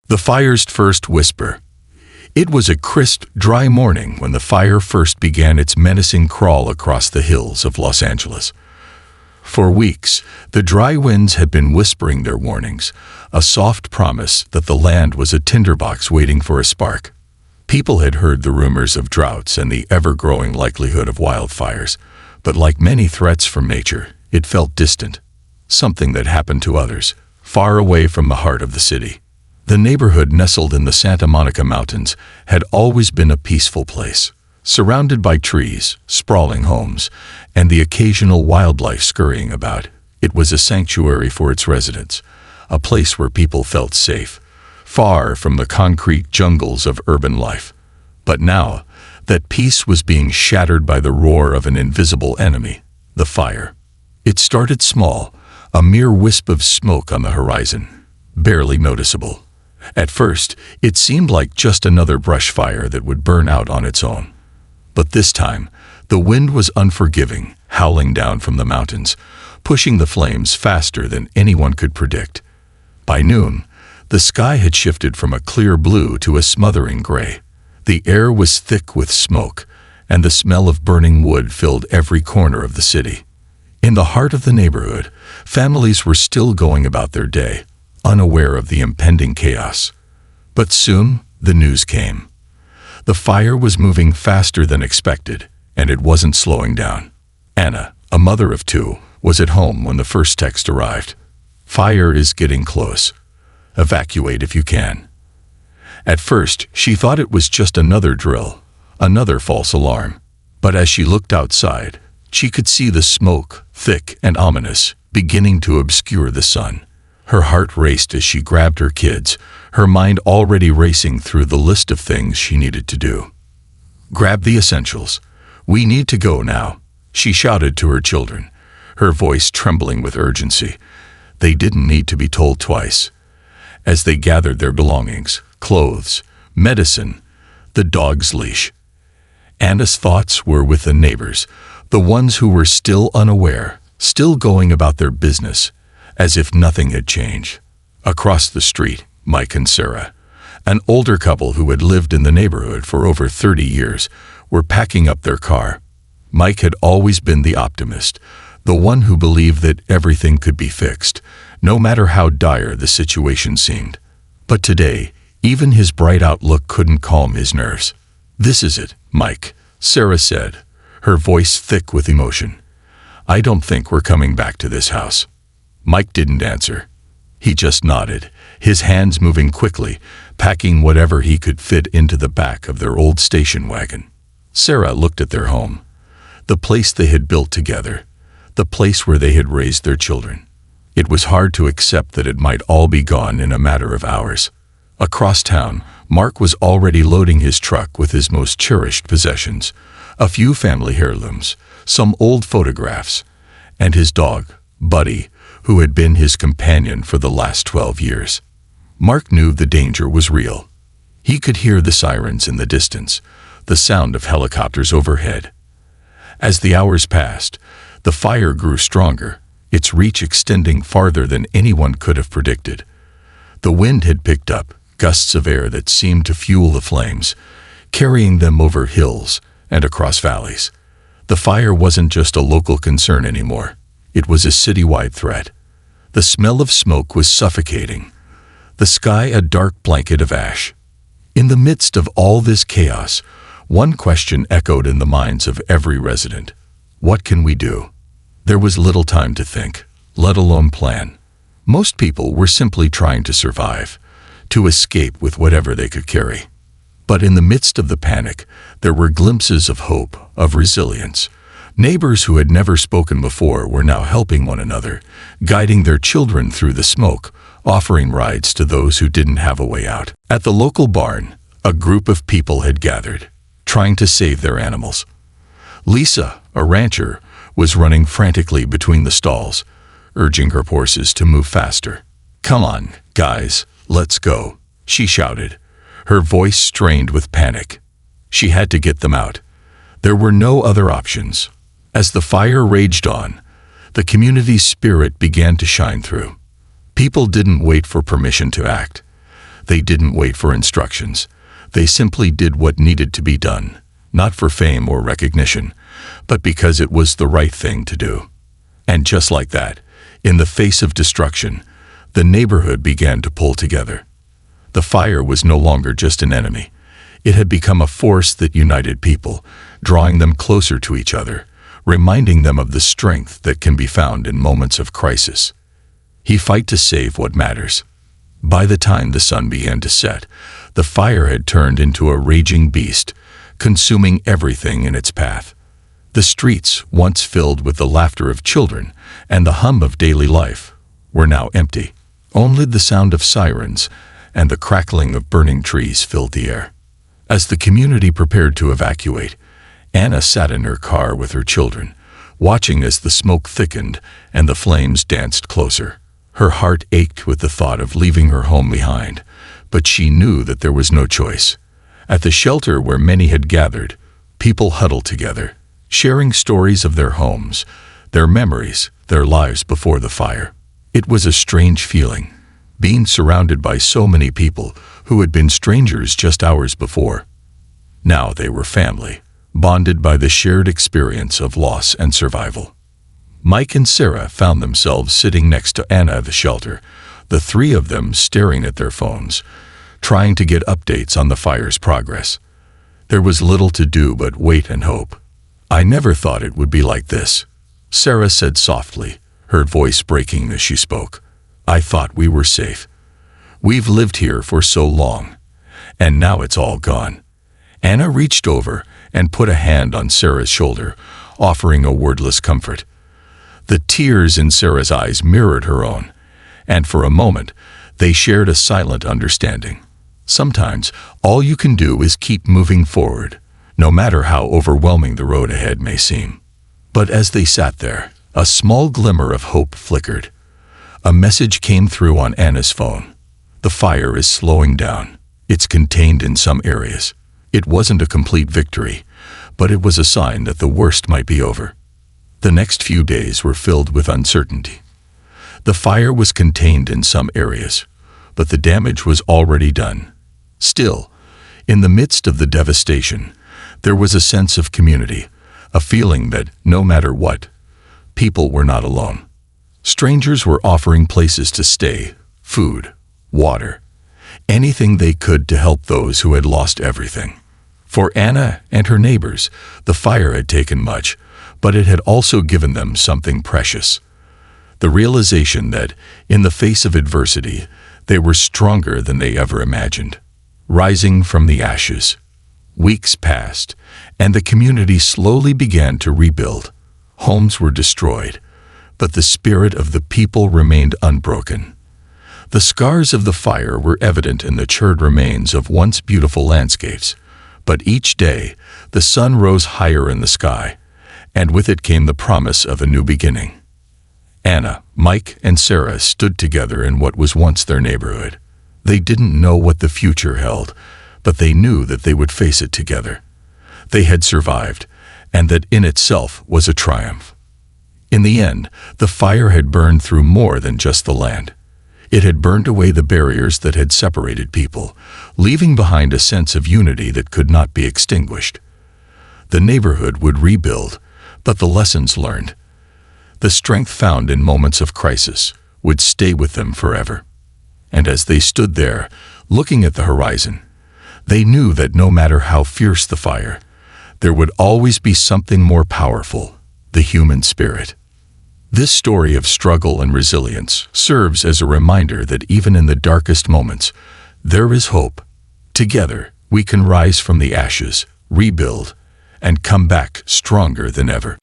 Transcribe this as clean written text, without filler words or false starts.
The fire's first whisper. It was a crisp, dry morning when the fire first began its menacing crawl across the hills of Los Angeles. For weeks, the dry winds had been whispering their warnings, a soft promise that the land was a tinderbox waiting for a spark. People had heard the rumors of droughts and the ever-growing likelihood of wildfires, but like many threats from nature, it felt distant, something that happened to others, far away from the heart of the city. The neighborhood nestled in the Santa Monica Mountains had always been a peaceful place, surrounded by trees, sprawling homes, and the occasional wildlife scurrying about. It was a sanctuary for its residents, a place where people felt safe, far from the concrete jungles of urban life. But now, that peace was being shattered by the roar of an invisible enemy, the fire. It started small, a mere wisp of smoke on the horizon, barely noticeable. At first, it seemed like just another brush fire that would burn out on its own. But this time, the wind was unforgiving, howling down from the mountains, pushing the flames faster than anyone could predict. By noon, the sky had shifted from a clear blue to a smothering gray. The air was thick with smoke, and the smell of burning wood filled every corner of the city. In the heart of the neighborhood, families were still going about their day, unaware of the impending chaos. But soon, the news came. The fire was moving faster than expected, and it wasn't slowing down. Anna, a mother of two, was at home when the first text arrived. "Fire is getting close. Evacuate if you can." At first, she thought it was just another drill, another false alarm. But as she looked outside, she could see the smoke, thick and ominous, beginning to obscure the sun. Her heart raced as she grabbed her kids, her mind already racing through the list of things she needed to do. "Grab the essentials. We need to go now," she shouted to her children, her voice trembling with urgency. They didn't need to be told twice. As they gathered their belongings, clothes, medicine, the dog's leash. Anna's thoughts were with the neighbors, the ones who were still unaware, still going about their business, as if nothing had changed. Across the street, Mike and Sarah, an older couple who had lived in the neighborhood for over 30 years, were packing up their car. Mike had always been the optimist, the one who believed that everything could be fixed, no matter how dire the situation seemed. But today, even his bright outlook couldn't calm his nerves. "This is it, Mike," Sarah said, her voice thick with emotion. "I don't think we're coming back to this house." Mike didn't answer. He just nodded, his hands moving quickly, packing whatever he could fit into the back of their old station wagon. Sarah looked at their home, the place they had built together, the place where they had raised their children. It was hard to accept that it might all be gone in a matter of hours. Across town, Mark was already loading his truck with his most cherished possessions, a few family heirlooms, some old photographs, and his dog, Buddy, who had been his companion for the last 12 years. Mark knew the danger was real. He could hear the sirens in the distance, the sound of helicopters overhead. As the hours passed, the fire grew stronger, its reach extending farther than anyone could have predicted. The wind had picked up, gusts of air that seemed to fuel the flames, carrying them over hills and across valleys. The fire wasn't just a local concern anymore. It was a citywide threat. The smell of smoke was suffocating, the sky a dark blanket of ash. In the midst of all this chaos, one question echoed in the minds of every resident. What can we do? There was little time to think, let alone plan. Most people were simply trying to survive, to escape with whatever they could carry. But in the midst of the panic, there were glimpses of hope, of resilience. Neighbors who had never spoken before were now helping one another, guiding their children through the smoke, offering rides to those who didn't have a way out. At the local barn, a group of people had gathered, trying to save their animals. Lisa, a rancher, was running frantically between the stalls, urging her horses to move faster. "Come on, guys, let's go," she shouted, her voice strained with panic. She had to get them out. There were no other options. As the fire raged on, the community's spirit began to shine through. People didn't wait for permission to act. They didn't wait for instructions. They simply did what needed to be done, not for fame or recognition, but because it was the right thing to do. And just like that, in the face of destruction, the neighborhood began to pull together. The fire was no longer just an enemy. It had become a force that united people, drawing them closer to each other, reminding them of the strength that can be found in moments of crisis. He fight to save what matters. By the time the sun began to set, the fire had turned into a raging beast, consuming everything in its path. The streets, once filled with the laughter of children and the hum of daily life, were now empty. Only the sound of sirens and the crackling of burning trees filled the air. As the community prepared to evacuate, Anna sat in her car with her children, watching as the smoke thickened and the flames danced closer. Her heart ached with the thought of leaving her home behind, but she knew that there was no choice. At the shelter where many had gathered, people huddled together, sharing stories of their homes, their memories, their lives before the fire. It was a strange feeling, being surrounded by so many people who had been strangers just hours before. Now they were family, bonded by the shared experience of loss and survival. Mike and Sarah found themselves sitting next to Anna at the shelter, the three of them staring at their phones, trying to get updates on the fire's progress. There was little to do but wait and hope. "I never thought it would be like this," Sarah said softly, her voice breaking as she spoke. "I thought we were safe. We've lived here for so long, and now it's all gone." Anna reached over and put a hand on Sarah's shoulder, offering a wordless comfort. The tears in Sarah's eyes mirrored her own, and for a moment, they shared a silent understanding. Sometimes, all you can do is keep moving forward, no matter how overwhelming the road ahead may seem. But as they sat there, a small glimmer of hope flickered. A message came through on Anna's phone. "The fire is slowing down. It's contained in some areas." It wasn't a complete victory, but it was a sign that the worst might be over. The next few days were filled with uncertainty. The fire was contained in some areas, but the damage was already done. Still, in the midst of the devastation, there was a sense of community, a feeling that, no matter what, people were not alone. Strangers were offering places to stay, food, water, anything they could to help those who had lost everything. For Anna and her neighbors, the fire had taken much, but it had also given them something precious. The realization that, in the face of adversity, they were stronger than they ever imagined. Rising from the ashes, weeks passed, and the community slowly began to rebuild. Homes were destroyed, but the spirit of the people remained unbroken. The scars of the fire were evident in the charred remains of once beautiful landscapes, but each day the sun rose higher in the sky, and with it came the promise of a new beginning. Anna, Mike, and Sarah stood together in what was once their neighborhood. They didn't know what the future held, but they knew that they would face it together. They had survived, and that in itself was a triumph. In the end, the fire had burned through more than just the land. It had burned away the barriers that had separated people, leaving behind a sense of unity that could not be extinguished. The neighborhood would rebuild, but the lessons learned, the strength found in moments of crisis, would stay with them forever. And as they stood there, looking at the horizon, they knew that no matter how fierce the fire, there would always be something more powerful, the human spirit. This story of struggle and resilience serves as a reminder that even in the darkest moments, there is hope. Together, we can rise from the ashes, rebuild, and come back stronger than ever.